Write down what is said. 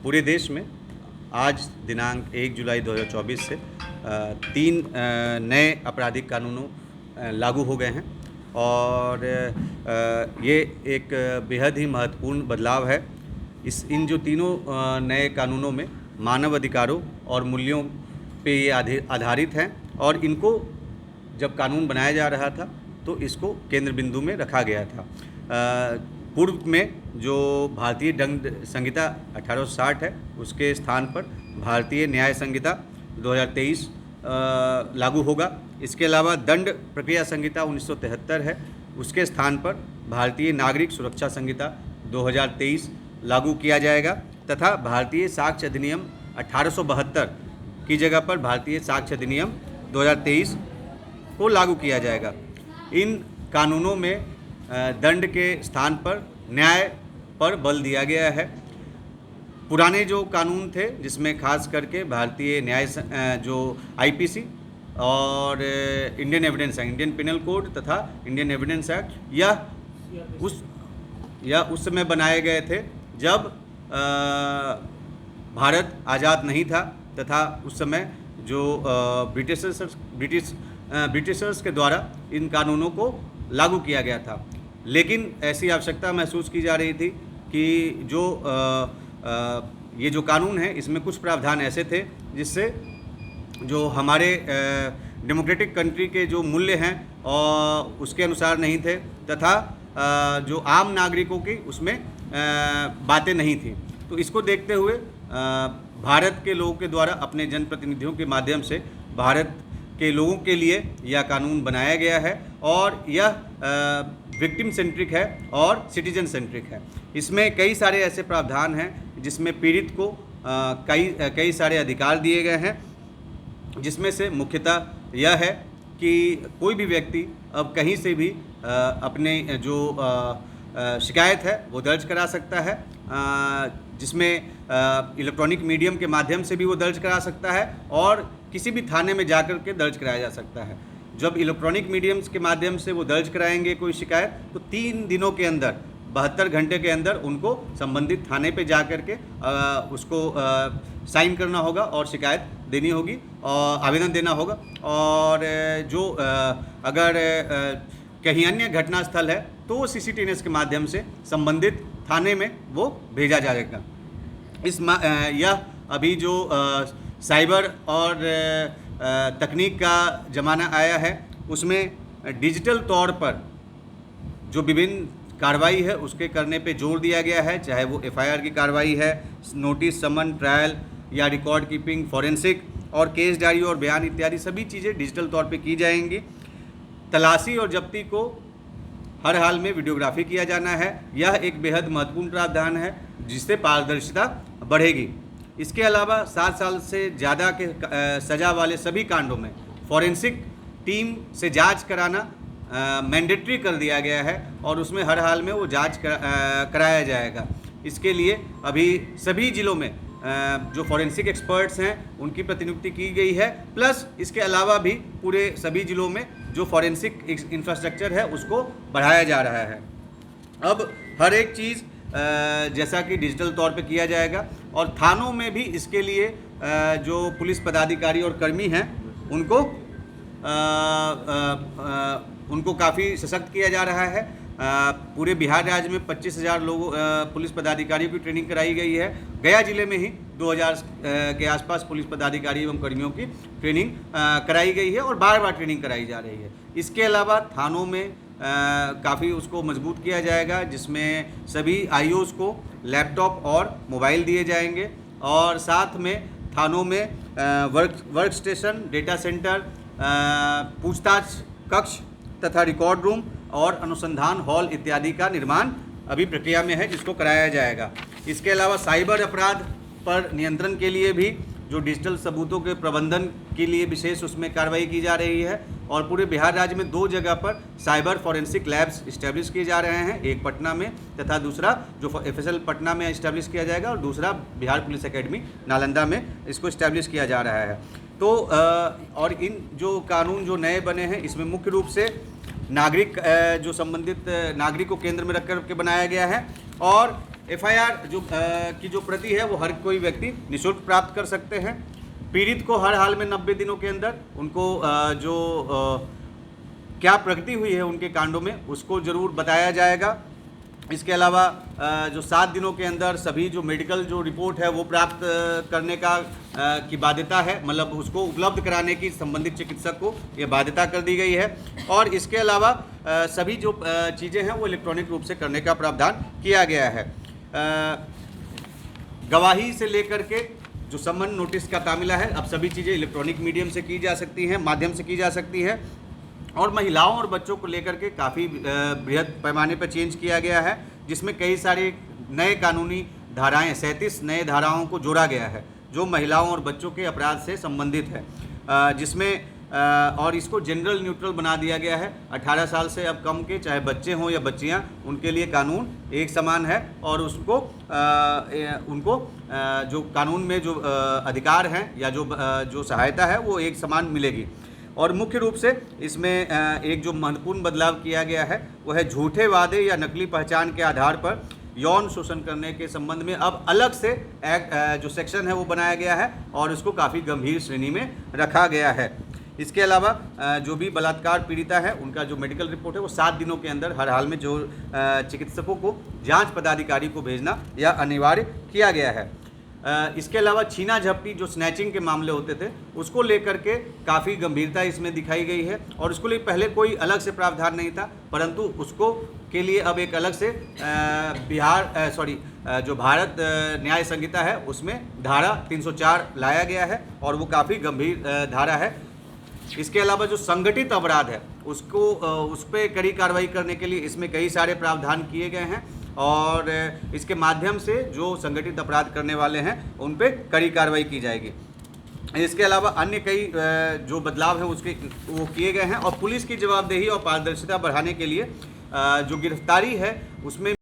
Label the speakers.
Speaker 1: पूरे देश में आज दिनांक 1 जुलाई 2024 से 3 नए आपराधिक कानूनों लागू हो गए हैं और ये एक बेहद ही महत्वपूर्ण बदलाव है। इन जो तीनों नए कानूनों में मानव अधिकारों और मूल्यों पे ये आधारित हैं और इनको जब कानून बनाया जा रहा था तो इसको केंद्र बिंदु में रखा गया था। पूर्व में जो भारतीय दंड संहिता 1860 है उसके स्थान पर भारतीय न्याय संहिता 2023 लागू होगा। इसके अलावा दंड प्रक्रिया संहिता 1973 है, उसके स्थान पर भारतीय नागरिक सुरक्षा संहिता 2023 लागू किया जाएगा तथा भारतीय साक्ष्य अधिनियम 1872 की जगह पर भारतीय साक्ष्य अधिनियम 2023 को लागू किया जाएगा। इन कानूनों में दंड के स्थान पर न्याय पर बल दिया गया है। पुराने जो कानून थे जिसमें खास करके भारतीय न्याय जो आईपीसी और Indian evidence act, Indian penal code तथा इंडियन एविडेंस एक्ट यह उस समय बनाए गए थे जब भारत आज़ाद नहीं था तथा उस समय जो ब्रिटिशर्स के द्वारा इन कानूनों को लागू किया गया था। लेकिन ऐसी आवश्यकता महसूस की जा रही थी कि जो ये जो कानून है इसमें कुछ प्रावधान ऐसे थे जिससे जो हमारे डेमोक्रेटिक कंट्री के जो मूल्य हैं और उसके अनुसार नहीं थे तथा जो आम नागरिकों की उसमें बातें नहीं थी। तो इसको देखते हुए भारत के लोगों के द्वारा अपने जनप्रतिनिधियों के माध्यम से भारत के लोगों के लिए यह कानून बनाया गया है और यह विक्टिम सेंट्रिक है और सिटीजन सेंट्रिक है। इसमें कई सारे ऐसे प्रावधान हैं जिसमें पीड़ित को कई सारे अधिकार दिए गए हैं, जिसमें से मुख्यतः यह है कि कोई भी व्यक्ति अब कहीं से भी अपने जो शिकायत है वो दर्ज करा सकता है, जिसमें इलेक्ट्रॉनिक मीडियम के माध्यम से भी वो दर्ज करा सकता है और किसी भी थाने में जाकर के दर्ज कराया जा सकता है। जब इलेक्ट्रॉनिक मीडियम्स के माध्यम से वो दर्ज कराएंगे कोई शिकायत तो 3 दिनों के अंदर 72 घंटे के अंदर उनको संबंधित थाने पे जा कर के उसको साइन करना होगा और शिकायत देनी होगी और आवेदन देना होगा। और जो अगर कहीं अन्य घटना स्थल है तो CCTVs के माध्यम से संबंधित थाने में वो भेजा जाएगा। यह अभी जो साइबर और तकनीक का ज़माना आया है उसमें डिजिटल तौर पर जो विभिन्न कार्रवाई है उसके करने पे जोर दिया गया है, चाहे वो FIR की कार्रवाई है, नोटिस, समन, ट्रायल या रिकॉर्ड कीपिंग, फॉरेंसिक और केस डायरी और बयान इत्यादि सभी चीज़ें डिजिटल तौर पे की जाएंगी। तलाशी और जब्ती को हर हाल में वीडियोग्राफी किया जाना है। यह एक बेहद महत्वपूर्ण प्रावधान है जिससे पारदर्शिता बढ़ेगी। इसके अलावा 7 साल से ज़्यादा के सज़ा वाले सभी कांडों में फॉरेंसिक टीम से जांच कराना मैंडेटरी कर दिया गया है और उसमें हर हाल में वो जांच कराया जाएगा। इसके लिए अभी सभी ज़िलों में जो फॉरेंसिक एक्सपर्ट्स हैं उनकी प्रतिनियुक्ति की गई है, प्लस इसके अलावा भी पूरे सभी ज़िलों में जो फॉरेंसिक इंफ्रास्ट्रक्चर है उसको बढ़ाया जा रहा है। अब हर एक चीज़ जैसा कि डिजिटल तौर पे किया जाएगा और थानों में भी इसके लिए जो पुलिस पदाधिकारी और कर्मी हैं उनको काफ़ी सशक्त किया जा रहा है। पूरे बिहार राज्य में 25,000 लोगों पुलिस पदाधिकारियों की ट्रेनिंग कराई गई है। गया जिले में ही 2000 के आसपास पुलिस पदाधिकारी एवं कर्मियों की ट्रेनिंग कराई गई है और बार बार ट्रेनिंग कराई जा रही है। इसके अलावा थानों में काफ़ी उसको मजबूत किया जाएगा, जिसमें सभी IOs को लैपटॉप और मोबाइल दिए जाएंगे और साथ में थानों में वर्क स्टेशन, डेटा सेंटर, पूछताछ कक्ष तथा रिकॉर्ड रूम और अनुसंधान हॉल इत्यादि का निर्माण अभी प्रक्रिया में है जिसको कराया जाएगा। इसके अलावा साइबर अपराध पर नियंत्रण के लिए भी जो डिजिटल सबूतों के प्रबंधन के लिए विशेष उसमें कार्रवाई की जा रही है और पूरे बिहार राज्य में 2 जगह पर साइबर फॉरेंसिक लैब्स इस्टेब्लिश किए जा रहे हैं, एक पटना में तथा दूसरा जो FSL पटना में इस्टेब्लिश किया जाएगा और दूसरा बिहार पुलिस एकेडमी नालंदा में इसको इस्टेब्लिश किया जा रहा है। तो और इन जो कानून जो नए बने हैं इसमें मुख्य रूप से नागरिक जो संबंधित नागरिक को केंद्र में रख कर के बनाया गया है और एफआईआर की जो प्रति है वो हर कोई व्यक्ति निःशुल्क प्राप्त कर सकते हैं। पीड़ित को हर हाल में 90 दिनों के अंदर उनको क्या प्रगति हुई है उनके कांडों में उसको ज़रूर बताया जाएगा। इसके अलावा जो 7 दिनों के अंदर सभी जो मेडिकल जो रिपोर्ट है वो प्राप्त करने की बाध्यता है, मतलब उसको उपलब्ध कराने की संबंधित चिकित्सक को ये बाध्यता कर दी गई है। और इसके अलावा सभी जो चीज़ें हैं वो इलेक्ट्रॉनिक रूप से करने का प्रावधान किया गया है। गवाही से लेकर के जो समन नोटिस का तामिला है, अब सभी चीज़ें इलेक्ट्रॉनिक मीडियम से की जा सकती हैं, माध्यम से की जा सकती है। और महिलाओं और बच्चों को लेकर के काफ़ी बृहद पैमाने पर चेंज किया गया है, जिसमें कई सारे नए कानूनी धाराएं 37 नए धाराओं को जोड़ा गया है जो महिलाओं और बच्चों के अपराध से संबंधित है, जिसमें और इसको जनरल न्यूट्रल बना दिया गया है। 18 साल से अब कम के चाहे बच्चे हों या बच्चियां, उनके लिए कानून एक समान है और उसको उनको जो कानून में जो अधिकार हैं या जो सहायता है वो एक समान मिलेगी। और मुख्य रूप से इसमें एक जो महत्वपूर्ण बदलाव किया गया है वो है झूठे वादे या नकली पहचान के आधार पर यौन शोषण करने के संबंध में अब अलग से जो सेक्शन है वो बनाया गया है और इसको काफ़ी गंभीर श्रेणी में रखा गया है। इसके अलावा जो भी बलात्कार पीड़िता है उनका जो मेडिकल रिपोर्ट है वो 7 दिनों के अंदर हर हाल में जो चिकित्सकों को जांच पदाधिकारी को भेजना या अनिवार्य किया गया है। इसके अलावा छीना झपटी जो स्नैचिंग के मामले होते थे उसको लेकर के काफ़ी गंभीरता इसमें दिखाई गई है और उसको लिए पहले कोई अलग से प्रावधान नहीं था, परंतु उसको के लिए अब एक अलग से जो भारत न्याय संहिता है उसमें धारा 304 लाया गया है और वो काफ़ी गंभीर धारा है। इसके अलावा जो संगठित अपराध है उसको उस पर कड़ी कार्रवाई करने के लिए इसमें कई सारे प्रावधान किए गए हैं और इसके माध्यम से जो संगठित अपराध करने वाले हैं उन पे कड़ी कार्रवाई की जाएगी। इसके अलावा अन्य कई जो बदलाव हैं वो किए गए हैं और पुलिस की जवाबदेही और पारदर्शिता बढ़ाने के लिए जो गिरफ्तारी है उसमें